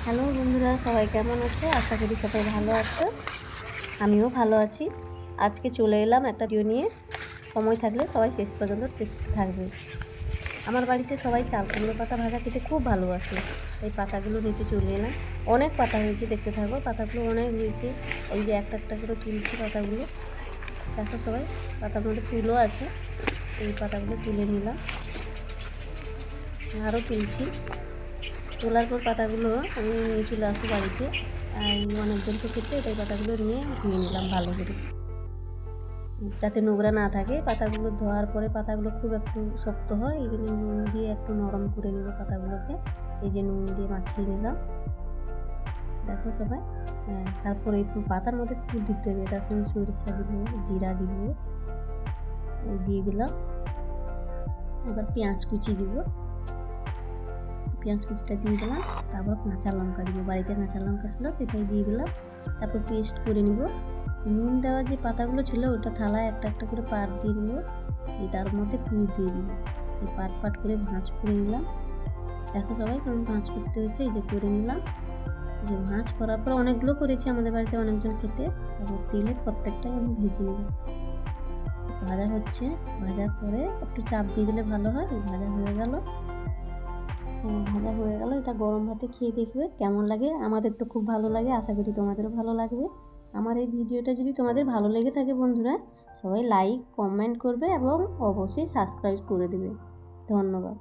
Hello বন্ধুরা, সবাই কেমন আছো? আশা করি সবাই ভালো আছো। আমিও ভালো আছি। আজকে চলে এলাম একটা ভিডিও নিয়ে। সময় থাকলে সবাই শেষ পর্যন্ত দেখতে থাকবে। আমার বাড়িতে সবাই চাল কুমড়ো পাতা ভাজা খেতে খুব ভালোবাসে। এই পাতাগুলো নিতে চলে এলাম। অনেক পাতা হয়েছে, দেখতে থাকো। পাতাগুলো অনেক হয়েছে। এই যে একটা একটা করে তুলছি পাতাগুলো। দেখো সবাই, পাতার মধ্যে ফুলও আছে। এই পাতাগুলো তুলে নিলাম, আরও তুলছি। তোলার পর পাতাগুলো আমি নিয়ে চলে আসবো বাড়িতে। এই অনেকজনকে খেতে তাই পাতাগুলো নিয়ে ধুয়ে নিলাম ভালো করে, যাতে নোংরা না থাকে। পাতাগুলো ধোয়ার পরে পাতাগুলো খুব একটু শক্ত হয়, এই জন্য নুন দিয়ে একটু নরম করে নেব পাতাগুলোকে। এই যে নুন দিয়ে মাখিয়ে নিলাম, দেখো সবাই। তারপরে একটু পাতার মধ্যে ফুল দিতে হবে। এটার সঙ্গে সরিষা দিব, জিরা দিব, দিয়ে দিলাম। এবার পেঁয়াজ কুচি দিব, পেঁয়াজ কুচিটা দিয়ে দিলাম। তারপর কাঁচা লঙ্কা দিব, বাড়িতে কাঁচা লঙ্কা ছিল সেটাই দিয়ে দিলাম। তারপর পেস্ট করে নিব। নুন দেওয়া যে পাতাগুলো ছিল ওটা থালায় একটা একটা করে পাট দিয়ে নিব, এটার মধ্যে পুর দিয়ে দিব। এই পাট পাট করে ভাঁজ করে নিলাম। দেখো সবাই কেমন ভাঁজ করতে হয়েছে, এই যে করে নিলাম। যে ভাঁজ করার পর অনেকগুলো করেছি, আমাদের বাড়িতে অনেকজন খেতে। তারপর তেলে প্রত্যেকটাই আমি ভেজে নেব। ভাজা হচ্ছে, ভাজার পরে একটু চাপ দিয়ে দিলে ভালো হয়। ভাজা হয়ে গেল, ভাজা হয়ে গেল। এটা গরম ভাতে খেয়ে দেখবে কেমন লাগে। আমাদের তো খুব ভালো লাগে, আশা করি তোমাদেরও ভালো লাগবে। আমার এই ভিডিওটা যদি তোমাদের ভালো লেগে থাকে বন্ধুরা, সবাই লাইক কমেন্ট করবে এবং অবশ্যই সাবস্ক্রাইব করে দেবে। ধন্যবাদ।